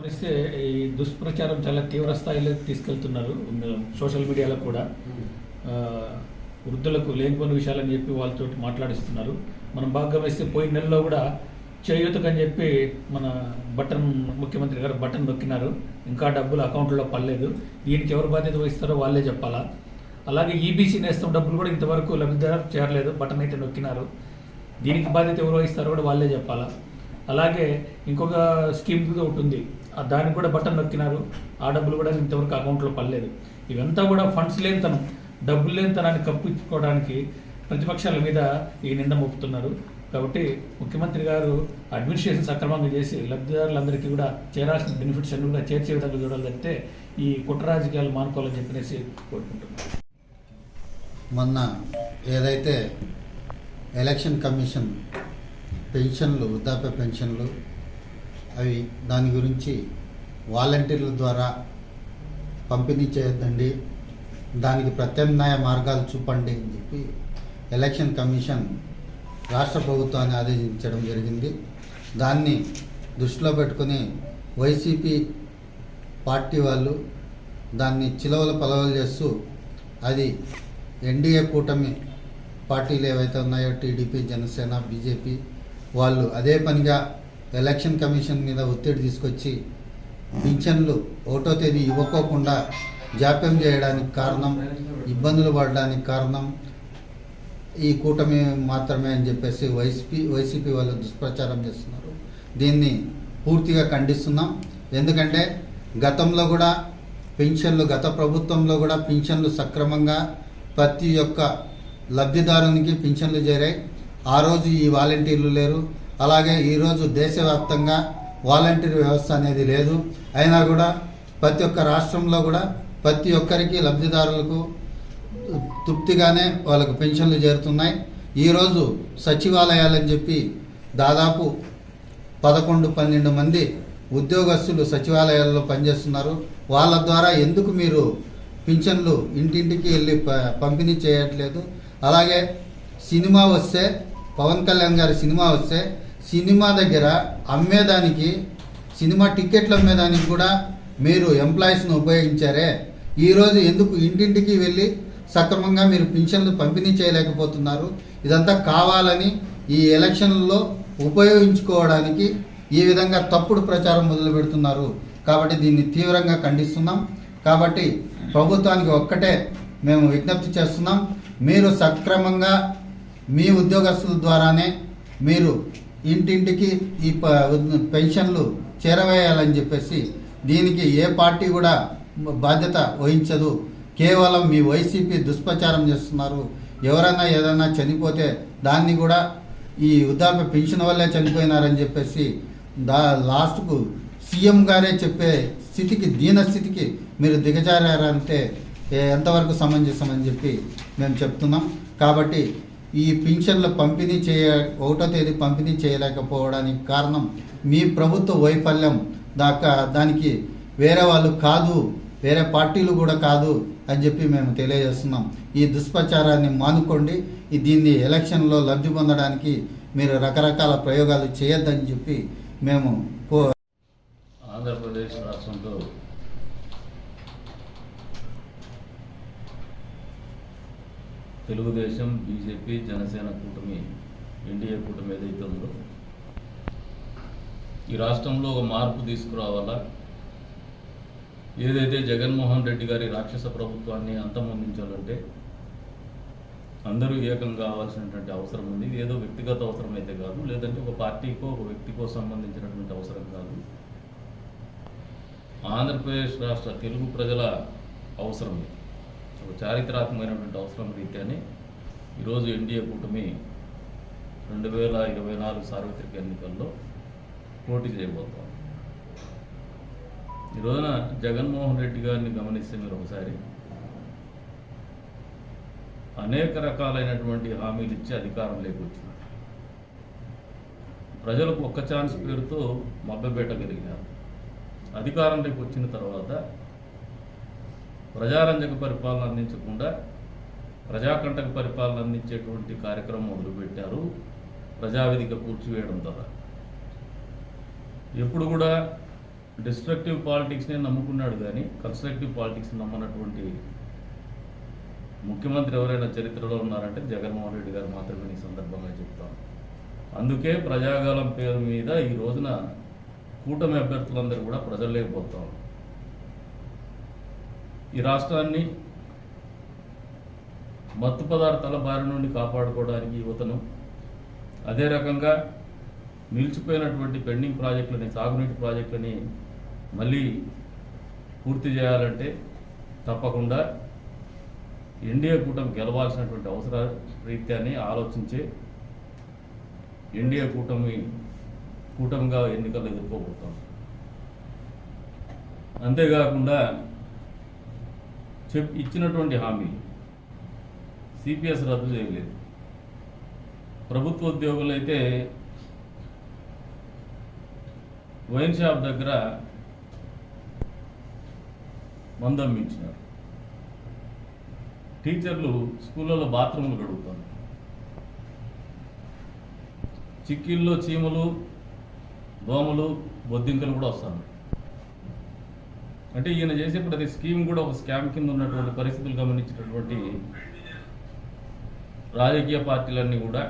ఇస్తే ఈ దుష్ప్రచారం చాలా తీవ్ర స్థాయిలో తీసుకెళ్తున్నారు సోషల్ మీడియాలో కూడా. వృద్ధులకు లేనిపోని విషయాలని చెప్పి వాళ్ళతో మాట్లాడిస్తున్నారు. మనం బాగా గమనిస్తే పోయిన నెలలో కూడా చేయూతకని చెప్పి మన ముఖ్యమంత్రి గారు బటన్ నొక్కినారు. ఇంకా డబ్బులు అకౌంట్లో పడలేదు. దీనికి ఎవరు బాధ్యత వహిస్తారో వాళ్ళే చెప్పాలా. అలాగే ఈబీసీ నేస్తం డబ్బులు కూడా ఇంతవరకు లబ్ధిదారు చేరలేదు. బటన్ అయితే నొక్కినారు. దీనికి బాధ్యత ఎవరు వహిస్తారో కూడా వాళ్ళే చెప్పాలా. అలాగే ఇంకొక స్కీమ్ ఒకటి ఉంది, దానికి కూడా బటన్ నొక్కినారు. ఆ డబ్బులు కూడా ఇంతవరకు అకౌంట్లో పడలేదు. ఇవంతా కూడా ఫండ్స్ లేనితనం, డబ్బులు లేనితనాన్ని కప్పించుకోవడానికి ప్రతిపక్షాల మీద ఈ నింద మోపుతున్నారు. కాబట్టి ముఖ్యమంత్రి గారు అడ్మినిస్ట్రేషన్ సక్రమంగా చేసి లబ్ధిదారులందరికీ కూడా చేరాల్సిన బెనిఫిట్స్ అన్ని కూడా చేర్చే విధంగా చూడాలి తప్పితే ఈ కుట్ర రాజకీయాలు మానుకోవాలని చెప్పేసి కోరుకుంటున్నారు. మొన్న ఏదైతే ఎలక్షన్ కమిషన్ పెన్షన్లు, వృద్ధాప్య పెన్షన్లు అవి దాని గురించి వాలంటీర్ల ద్వారా పంపిణీ చేయొద్దండి, దానికి ప్రత్యామ్నాయ మార్గాలు చూపండి అని చెప్పి ఎలక్షన్ కమిషన్ రాష్ట్ర ప్రభుత్వాన్ని ఆదేశించడం జరిగింది. దాన్ని దృష్టిలో పెట్టుకుని వైసీపీ పార్టీ వాళ్ళు దాన్ని చిలవల పలవలు చేస్తూ అది ఎన్డీఏ కూటమి పార్టీలు ఏవైతే ఉన్నాయో టీడీపీ, జనసేన, బీజేపీ వాళ్ళు అదే పనిగా ఎలక్షన్ కమిషన్ మీద ఒత్తిడి తీసుకొచ్చి పింఛన్లు 1వ తేదీ ఇవ్వకోకుండా జాప్యం చేయడానికి కారణం, ఇబ్బందులు పడడానికి కారణం ఈ కూటమి మాత్రమే అని చెప్పేసి వైసీపీ వాళ్ళు దుష్ప్రచారం చేస్తున్నారు. దీన్ని పూర్తిగా ఖండిస్తున్నాం. ఎందుకంటే గతంలో కూడా గత ప్రభుత్వంలో కూడా పింఛన్లు సక్రమంగా ప్రతి ఒక్క లబ్ధిదారునికి పింఛన్లు చేరాయి. ఆ రోజు ఈ వాలంటీర్లు లేరు. అలాగే ఈరోజు దేశవ్యాప్తంగా వాలంటీర్ వ్యవస్థ అనేది లేదు. అయినా కూడా ప్రతి ఒక్క రాష్ట్రంలో కూడా ప్రతి ఒక్కరికి లబ్ధిదారులకు తృప్తిగానే వాళ్ళకు పెన్షన్లు చేరుతున్నాయి. ఈరోజు సచివాలయాలని చెప్పి దాదాపు 11-12 మంది ఉద్యోగస్తులు సచివాలయాల్లో పనిచేస్తున్నారు. వాళ్ళ ద్వారా ఎందుకు మీరు పింఛన్లు ఇంటింటికి వెళ్ళి పంపిణీ చేయట్లేదు? అలాగే సినిమా వస్తే, పవన్ కళ్యాణ్ గారి సినిమా వస్తే సినిమా దగ్గర అమ్మేదానికి, సినిమా టికెట్లు అమ్మేదానికి కూడా మీరు ఎంప్లాయీస్ను ఉపయోగించారే. ఈరోజు ఎందుకు ఇంటింటికి వెళ్ళి సక్రమంగా మీరు పింఛన్లు పంపిణీ చేయలేకపోతున్నారు? ఇదంతా కావాలని ఈ ఎలక్షన్లలో ఉపయోగించుకోవడానికి ఈ విధంగా తప్పుడు ప్రచారం మొదలు పెడుతున్నారు. కాబట్టి దీన్ని తీవ్రంగా ఖండిస్తున్నాం. కాబట్టి ప్రభుత్వానికి ఒక్కటే మేము విజ్ఞప్తి చేస్తున్నాం, మీరు సక్రమంగా మీ ఉద్యోగస్తుల ద్వారానే మీరు ఇంటింటికి ఈ పెన్షన్లు చేరవేయాలని చెప్పేసి, దీనికి ఏ పార్టీ కూడా బాధ్యత వహించదు. కేవలం మీ వైసీపీ దుష్ప్రచారం చేస్తున్నారు. ఎవరైనా ఏదైనా చనిపోతే దాన్ని కూడా ఈ వృద్ధాప్య పెన్షన్ వల్లే చనిపోయినారని చెప్పేసి లాస్ట్కు సీఎం గారే చెప్పే స్థితికి, దీనస్థితికి మీరు దిగజారంటే ఎంతవరకు సమంజసమని చెప్పి మేము చెప్తున్నాం. కాబట్టి ఈ పింఛన్ల పంపిణీ 1వ తేదీ పంపిణీ చేయలేకపోవడానికి కారణం మీ ప్రభుత్వ వైఫల్యం. దానికి వేరే వాళ్ళు కాదు, వేరే పార్టీలు కూడా కాదు అని చెప్పి మేము తెలియజేస్తున్నాం. ఈ దుష్ప్రచారాన్ని మానుకోండి. దీన్ని ఎలక్షన్లో లబ్ధి పొందడానికి మీరు రకరకాల ప్రయోగాలు చేయొద్దని చెప్పి మేము ఆంధ్రప్రదేశ్ రాష్ట్రంలో తెలుగుదేశం, బీజేపీ, జనసేన కూటమి, ఎన్డీఏ కూటమి ఏదైతే ఉందో ఈ రాష్ట్రంలో ఒక మార్పు తీసుకురావాలా, ఏదైతే జగన్మోహన్ రెడ్డి గారి రాక్షస ప్రభుత్వాన్ని అంతమొందించాలంటే అందరూ ఏకం కావాల్సినటువంటి అవసరం ఉంది. ఏదో వ్యక్తిగత అవసరం అయితే కాదు, లేదంటే ఒక పార్టీకో ఒక వ్యక్తికో సంబంధించినటువంటి అవసరం కాదు. ఆంధ్రప్రదేశ్ రాష్ట్ర తెలుగు ప్రజల అవసరం, ఒక చారిత్రాత్మకమైనటువంటి అవసరం రీత్యానే ఈరోజు ఎన్డీఏ కూటమి 2024 సార్వత్రిక ఎన్నికల్లో పోటీ చేయబోతాం. ఈ రోజున జగన్మోహన్ రెడ్డి గారిని గమనిస్తే మీరు ఒకసారి అనేక రకాలైనటువంటి హామీలు ఇచ్చి అధికారం లేకొచ్చినారు. ప్రజలకు ఒక్క ఛాన్స్ పేరుతో మభ్యపెట్టగలిగినారు. అధికారంలోకి వచ్చిన తర్వాత ప్రజారంజక పరిపాలన అందించకుండా ప్రజాకంటక పరిపాలన అందించేటువంటి కార్యక్రమం మొదలుపెట్టారు. ప్రజావేదిక కూర్చివేయడం ద్వారా ఎప్పుడు కూడా డిస్ట్రక్టివ్ పాలిటిక్స్నే నమ్ముకున్నాడు కానీ కన్స్ట్రక్టివ్ పాలిటిక్స్ నమ్మనటువంటి ముఖ్యమంత్రి ఎవరైనా చరిత్రలో ఉన్నారంటే జగన్మోహన్ రెడ్డి గారు మాత్రమే ఈ సందర్భంగా చెప్తాను. అందుకే ప్రజాగాలం పేరు మీద ఈ రోజున కూటమి అభ్యర్థులందరూ కూడా ప్రజల్లోకి పోతాం. ఈ రాష్ట్రాన్ని మత్తు పదార్థాల బారి నుండి కాపాడుకోవడానికి యువతను, అదే రకంగా నిలిచిపోయినటువంటి పెండింగ్ ప్రాజెక్టులని, సాగునీటి ప్రాజెక్టులని మళ్ళీ పూర్తి చేయాలంటే తప్పకుండా ఎన్డీఏ కూటమి గెలవాల్సినటువంటి అవసర రీత్యాన్ని ఆలోచించే ఎన్డీఏ కూటమిగా ఎన్నికలు ఎదుర్కోబోతాం. అంతేకాకుండా ఇచ్చినటువంటి హామీలు సిపిఎస్ రద్దు చేయలేదు. ప్రభుత్వ ఉద్యోగులు అయితే వైన్ షాప్ దగ్గర మందు అమ్మించినారు. టీచర్లు స్కూళ్ళలో బాత్రూములు గడుగుతారు. చిక్కిల్లో చీమలు, దోమలు, బొద్దింకలు కూడా వస్తాయి. అంటే ఈయన చేసే ప్రతి స్కీమ్ కూడా ఒక స్కామ్ కింద ఉన్నటువంటి పరిస్థితులు గమనించినటువంటి రాజకీయ పార్టీలన్నీ కూడా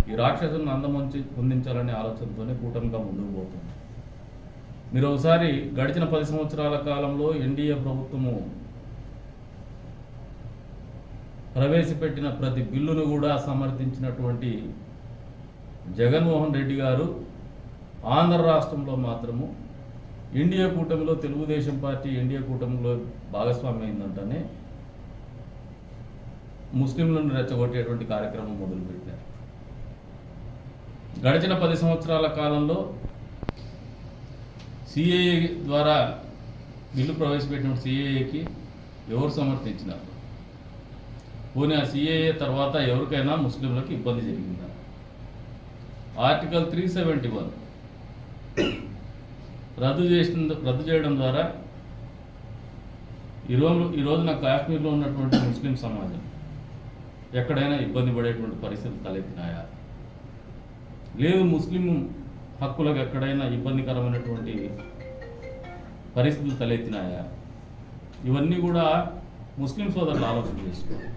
ఈ రాక్షసులను పొందించాలనే ఆలోచనతోనే కూటమిగా ముందుకు పోతుంది. మీరు ఒకసారి గడిచిన 10 సంవత్సరాల కాలంలో ఎన్డీఏ ప్రభుత్వము ప్రవేశపెట్టిన ప్రతి బిల్లును కూడా సమర్థించినటువంటి జగన్మోహన్ రెడ్డి గారు ఆంధ్ర రాష్ట్రంలో మాత్రము ఎన్డీఏ కూటమిలో తెలుగుదేశం పార్టీ ఎన్డీఏ కూటమిలో భాగస్వామ్యం అయిందంటేనే ముస్లింలను రెచ్చగొట్టేటువంటి కార్యక్రమం మొదలుపెట్టారు. గడిచిన 10 సంవత్సరాల కాలంలో సిఏఏ ద్వారా బిల్లు ప్రవేశపెట్టిన సిఏఏకి ఎవరు సమర్థించినారు? పోనీ ఆ సిఏఏ తర్వాత ఎవరికైనా ముస్లింలకు ఇబ్బంది జరిగిందా? ఆర్టికల్ 371 రద్దు చేయడం ద్వారా ఈ రోజున కాశ్మీర్లో ఉన్నటువంటి ముస్లిం సమాజం ఎక్కడైనా ఇబ్బంది పడేటువంటి పరిస్థితులు తలెత్తినాయా? లేదు, ముస్లిం హక్కులకు ఎక్కడైనా ఇబ్బందికరమైనటువంటి పరిస్థితులు తలెత్తినాయా? ఇవన్నీ కూడా ముస్లిం సోదరులు ఆలోచన చేసుకోవాలి.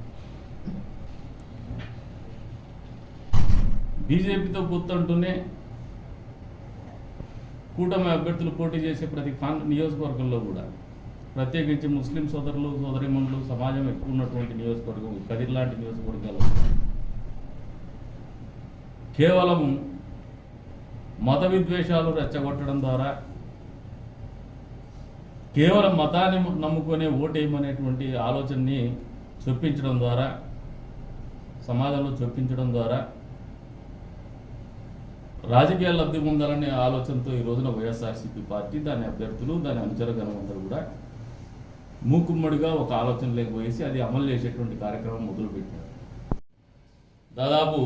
బీజేపీతో పొత్తంటూనే కూటమి అభ్యర్థులు పోటీ చేసే ప్రతి నియోజకవర్గంలో కూడా ప్రత్యేకించి ముస్లిం సోదరులు సోదరిమణులు సమాజం ఎక్కువ ఉన్నటువంటి నియోజకవర్గం కదిరి లాంటి నియోజకవర్గాలు కేవలం మత విద్వేషాలు రెచ్చగొట్టడం ద్వారా, కేవలం మతాన్ని నమ్ముకునే ఓటేయమనేటువంటి ఆలోచనని చొప్పించడం ద్వారా, సమాజంలో చొప్పించడం ద్వారా రాజకీయ లబ్ధి పొందాలనే ఆలోచనతో ఈ రోజున వైఎస్ఆర్సీపీ పార్టీ, దాని అభ్యర్థులు, దాని అనుచరగణం అందరూ కూడా మూకుమ్మడిగా ఒక ఆలోచన లేకపోయేసి అది అమలు చేసేటువంటి కార్యక్రమం మొదలుపెట్టారు. దాదాపు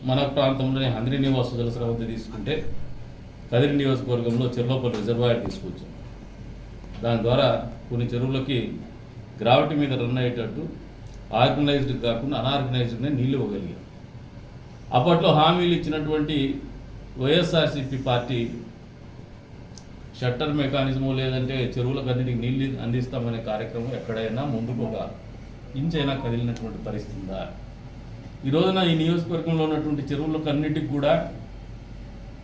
మన ప్రాంతంలోనే హంద్రి నివాస జలస్రవంతి తీసుకుంటే కదిరి నియోజకవర్గంలో చెర్లోపల్లి రిజర్వాయర్ తీసుకొచ్చాం. దాని ద్వారా కొన్ని చెరువులకి గ్రావిటీ మీద రన్ అయ్యేటట్టు ఆర్గనైజ్డ్ కాకుండా అనార్గనైజ్డ్గా నీళ్ళు ఇవ్వగలిగాం. అప్పట్లో హామీలు ఇచ్చినటువంటి వైఎస్ఆర్సీపీ పార్టీ షట్టర్ మెకానిజము లేదంటే చెరువులకు అన్నిటికి నీళ్ళు అందిస్తామనే కార్యక్రమం ఎక్కడైనా ముందుకు ఒక ఇంచైనా కదిలినటువంటి పరిస్థితి ఉందా? ఈ రోజున ఈ నియోజకవర్గంలో ఉన్నటువంటి చెరువులకు అన్నిటికి కూడా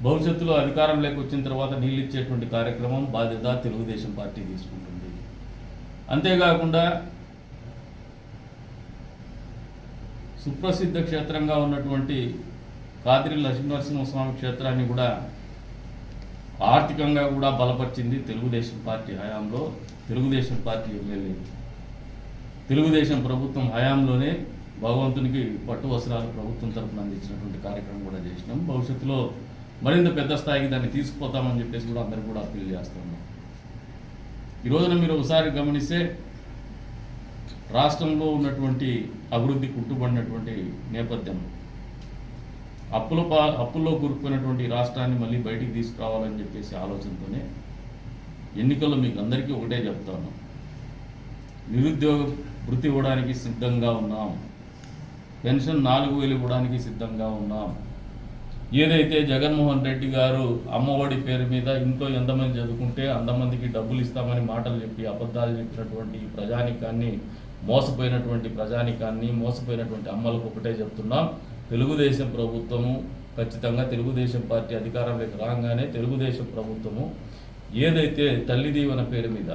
భవిష్యత్తులో అధికారంలోకి వచ్చిన తర్వాత నీళ్ళు ఇచ్చేటువంటి కార్యక్రమం బాధ్యత తెలుగుదేశం పార్టీ తీసుకుంటుంది. అంతేకాకుండా సుప్రసిద్ధ క్షేత్రంగా ఉన్నటువంటి కాదిరి లక్ష్మీనరసింహస్వామి క్షేత్రాన్ని కూడా ఆర్థికంగా కూడా బలపరిచింది తెలుగుదేశం పార్టీ హయాంలో. తెలుగుదేశం పార్టీ ఎమ్మెల్యే తెలుగుదేశం ప్రభుత్వం హయాంలోనే భగవంతునికి పట్టు వస్త్రాలు ప్రభుత్వం తరఫున అందించినటువంటి కార్యక్రమం కూడా చేసినాం. భవిష్యత్తులో మరింత పెద్ద స్థాయికి దాన్ని తీసుకుపోతామని చెప్పేసి కూడా అందరూ కూడా అప్పీల్ చేస్తున్నాం. ఈ రోజున మీరు ఒకసారి గమనిస్తే రాష్ట్రంలో ఉన్నటువంటి అభివృద్ధి కుంటుపడినటువంటి నేపథ్యం, అప్పుల్లో కూరుకుపోయినటువంటి రాష్ట్రాన్ని మళ్ళీ బయటికి తీసుకురావాలని చెప్పేసి ఆలోచనతోనే ఎన్నికల్లో మీకు అందరికీ ఒకటే చెప్తాను, నిరుద్యోగ వృత్తి ఇవ్వడానికి సిద్ధంగా ఉన్నాం, పెన్షన్ 4,000 ఇవ్వడానికి సిద్ధంగా ఉన్నాం, ఏదైతే జగన్మోహన్ రెడ్డి గారు అమ్మఒడి పేరు మీద ఇంట్లో ఎంతమంది చదువుకుంటే అంతమందికి డబ్బులు ఇస్తామని మాటలు చెప్పి అబద్ధాలు చెప్పినటువంటి ఈ ప్రజానికాన్ని, మోసపోయినటువంటి ప్రజానికాన్ని, మోసపోయినటువంటి అమ్మలకు ఒకటే చెప్తున్నాం, తెలుగుదేశం ప్రభుత్వము ఖచ్చితంగా తెలుగుదేశం పార్టీ అధికారంలోకి రాగానే తెలుగుదేశం ప్రభుత్వము ఏదైతే తల్లి దీవెన పేరు మీద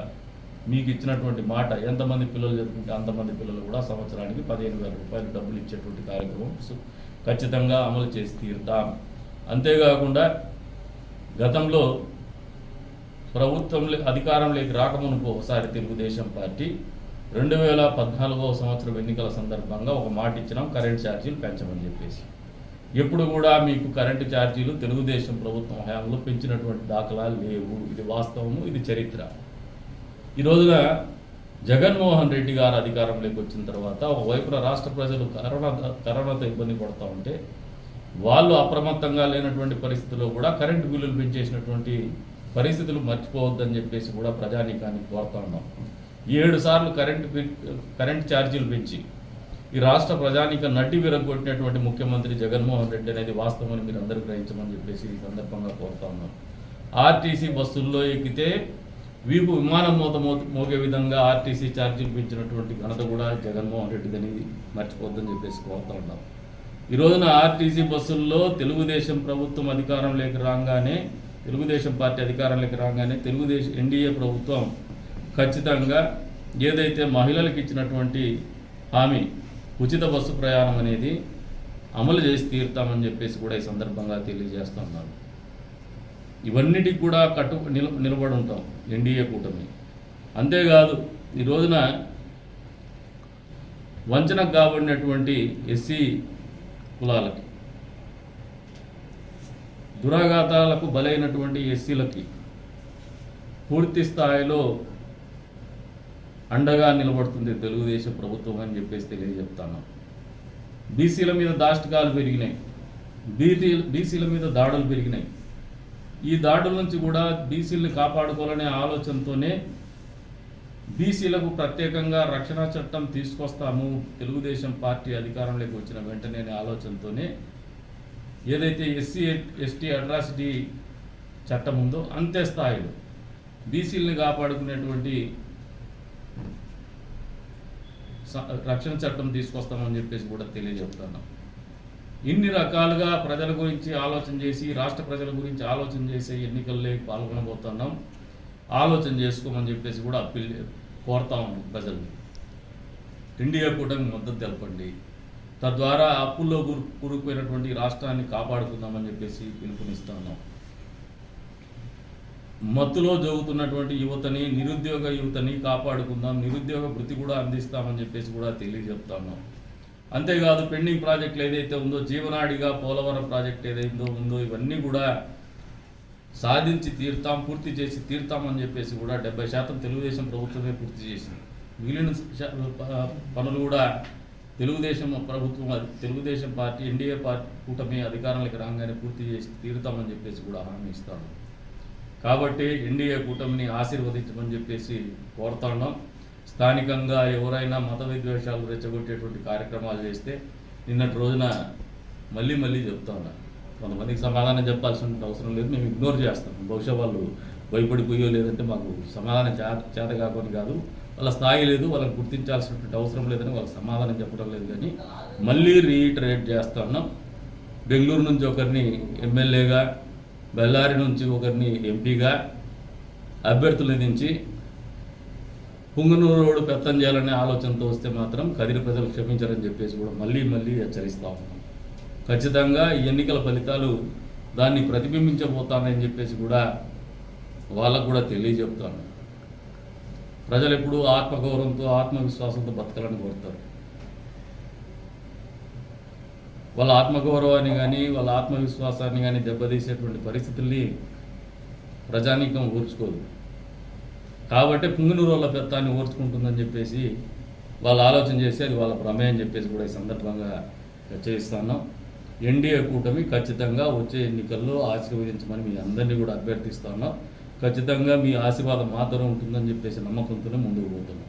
మీకు ఇచ్చినటువంటి మాట, ఎంతమంది పిల్లలు చదువుకుంటే అంతమంది పిల్లలు కూడా సంవత్సరానికి 15,000 రూపాయలు డబ్బులు ఇచ్చేటువంటి కార్యక్రమం ఖచ్చితంగా అమలు చేసి తీరుతాం. అంతేకాకుండా గతంలో ప్రభుత్వం అధికారంలోకి రాకమునుపు ఒకసారి తెలుగుదేశం పార్టీ 2014వ సంవత్సరం ఎన్నికల సందర్భంగా ఒక మాట ఇచ్చినాం, కరెంట్ ఛార్జీలు పెంచమని చెప్పేసి. ఎప్పుడు కూడా మీకు కరెంటు ఛార్జీలు తెలుగుదేశం ప్రభుత్వం హయాంలో పెంచినటువంటి దాఖలాలు లేవు. ఇది వాస్తవము, ఇది చరిత్ర. ఈ రోజున జగన్మోహన్ రెడ్డి గారు అధికారంలోకి వచ్చిన తర్వాత ఒకవైపున రాష్ట్ర ప్రజలు కరోనాతో ఇబ్బంది పడుతూ ఉంటే వాళ్ళు అప్రమత్తంగా లేనటువంటి పరిస్థితుల్లో కూడా కరెంటు బిల్లులు పెంచేసినటువంటి పరిస్థితులు మర్చిపోవద్దని చెప్పేసి కూడా ప్రజానీకానికి కోరుతా ఉన్నాం. 7 సార్లు కరెంట్ ఛార్జీలు పెంచి ఈ రాష్ట్ర ప్రజానీక నడ్డి విరగొట్టినటువంటి ముఖ్యమంత్రి జగన్మోహన్ రెడ్డి అనేది వాస్తవాన్ని మీరు అందరూ గ్రహించమని చెప్పేసి ఈ సందర్భంగా కోరుతా ఉన్నాం. ఆర్టీసీ బస్సుల్లో ఎక్కితే వీపు విమానం మోగే విధంగా ఆర్టీసీ ఛార్జీలు పెంచినటువంటి ఘనత కూడా జగన్మోహన్ రెడ్డిదని మర్చిపోద్దని చెప్పేసి కోరుతా ఉన్నాం. ఈ రోజున ఆర్టీసీ బస్సుల్లో తెలుగుదేశం ప్రభుత్వం అధికారంలోకి రాగానే, తెలుగుదేశం పార్టీ అధికారంలోకి రాగానే ఎన్డీఏ ప్రభుత్వం ఖచ్చితంగా ఏదైతే మహిళలకు ఇచ్చినటువంటి హామీ ఉచిత బస్సు ప్రయాణం అనేది అమలు చేసి తీరుతామని చెప్పేసి కూడా ఈ సందర్భంగా తెలియజేస్తున్నాను. ఇవన్నిటికి కూడా నిలబడి ఉంటాం ఎన్డీఏ కూటమి. అంతేకాదు ఈ రోజున వంచనకు కాబడినటువంటి ఎస్సీ కులాలకి, దురాఘాతాలకు బలైనటువంటి ఎస్సీలకి పూర్తి స్థాయిలో అండగా నిలబడుతుంది తెలుగుదేశం ప్రభుత్వం అని చెప్పేసి తెలియజెప్తాను. బీసీల మీద దాష్టికాలు పెరిగినాయి, బీసీల మీద దాడులు పెరిగినాయి. ఈ దాడుల నుంచి కూడా బీసీలను కాపాడుకోవాలనే ఆలోచనతోనే బీసీలకు ప్రత్యేకంగా రక్షణ చట్టం తీసుకొస్తాము తెలుగుదేశం పార్టీ అధికారంలోకి వచ్చిన వెంటనే ఆలోచనతోనే ఏదైతే ఎస్సీ ఎస్టీ అట్రాసిటీ చట్టం ఉందో అంతే స్థాయిలో బీసీలని కాపాడుకునేటువంటి రక్షణ చట్టం తీసుకొస్తామని చెప్పేసి కూడా తెలియజెప్తున్నాం. ఇన్ని రకాలుగా ప్రజల గురించి ఆలోచన చేసి, రాష్ట్ర ప్రజల గురించి ఆలోచన చేసే ఎన్నికల్లో పాల్గొనబోతున్నాం. ఆలోచన చేసుకోమని చెప్పేసి కూడా కోరుతా ఉన్నాం ప్రజల్ని. ఇండియా కూటమి మద్దతు తెలపండి, తద్వారా అప్పుల్లో కూరుకుపోయినటువంటి రాష్ట్రాన్ని కాపాడుకుందామని చెప్పేసి పిలుపునిస్తా ఉన్నాం. మత్తులో జరుగుతున్నటువంటి యువతని, నిరుద్యోగ యువతని కాపాడుకుందాం, నిరుద్యోగ వృత్తి కూడా అందిస్తామని చెప్పేసి కూడా తెలియజెప్తా ఉన్నాం. అంతేకాదు పెండింగ్ ప్రాజెక్టులు ఏదైతే ఉందో, జీవనాడిగా పోలవరం ప్రాజెక్ట్ ఏదైతే ఉందో ఇవన్నీ కూడా సాధించి తీరుతాం, పూర్తి చేసి తీరుతామని చెప్పేసి కూడా 70% తెలుగుదేశం ప్రభుత్వమే పూర్తి చేసింది. మిగిలిన పనులు కూడా తెలుగుదేశం ప్రభుత్వం, తెలుగుదేశం పార్టీ, ఎన్డీఏ పార్టీ కూటమి అధికారంలోకి రాగానే పూర్తి చేసి తీరుతామని చెప్పేసి కూడా హామీ ఇస్తాను. కాబట్టి ఎన్డీఏ కూటమిని ఆశీర్వదించమని చెప్పేసి కోరుతున్నాం. స్థానికంగా ఎవరైనా మత విద్వేషాలు రెచ్చగొట్టేటువంటి కార్యక్రమాలు చేస్తే నిన్నటి రోజున మళ్ళీ చెప్తా ఉన్నా, కొంతమందికి సమాధానం చెప్పాల్సిన అవసరం లేదు, మేము ఇగ్నోర్ చేస్తాం. బహుశా వాళ్ళు భయపడిపోయో లేదంటే మాకు సమాధానం చేత కాకుండా కాదు, వాళ్ళ స్థాయి లేదు, వాళ్ళని గుర్తించాల్సినటువంటి అవసరం లేదని వాళ్ళకి సమాధానం చెప్పడం లేదు. కానీ మళ్ళీ రీఇటరేట్ చేస్తా ఉన్నాం. బెంగళూరు నుంచి ఒకరిని ఎమ్మెల్యేగా, బెల్లారి నుంచి ఒకరిని ఎంపీగా అభ్యర్థులు దించి పుంగనూరు రోడ్డు పెత్తం చేయాలనే ఆలోచనతో వస్తే మాత్రం కదిరి ప్రజలు క్షమించారని చెప్పేసి కూడా మళ్ళీ హెచ్చరిస్తా ఉన్నాం. ఖచ్చితంగా ఈ ఎన్నికల ఫలితాలు దాన్ని ప్రతిబింబించబోతానని చెప్పేసి కూడా వాళ్ళకు కూడా తెలియజెప్తాను. ప్రజలు ఎప్పుడూ ఆత్మగౌరవంతో, ఆత్మవిశ్వాసంతో బతకాలని కోరుతారు. వాళ్ళ ఆత్మగౌరవాన్ని కానీ, వాళ్ళ ఆత్మవిశ్వాసాన్ని కానీ దెబ్బతీసేటువంటి పరిస్థితుల్ని ప్రజానీకం ఓర్చుకోదు. కాబట్టి పుంగనూరు వాళ్ళ పెత్తాన్ని ఓర్చుకుంటుందని చెప్పేసి వాళ్ళు ఆలోచన చేసి అది వాళ్ళ ప్రమేయం చెప్పేసి కూడా ఈ సందర్భంగా హెచ్చరిస్తాను. ఎన్డీఏ కూటమి ఖచ్చితంగా వచ్చే ఎన్నికల్లో ఆశీర్వదించమని మీ అందరినీ కూడా అభ్యర్థిస్తాను. ఖచ్చితంగా మీ ఆశీర్వాదం మాత్రం ఉంటుందని చెప్పేసి నమ్మకంతోనే ముందుకు పోతున్నాం.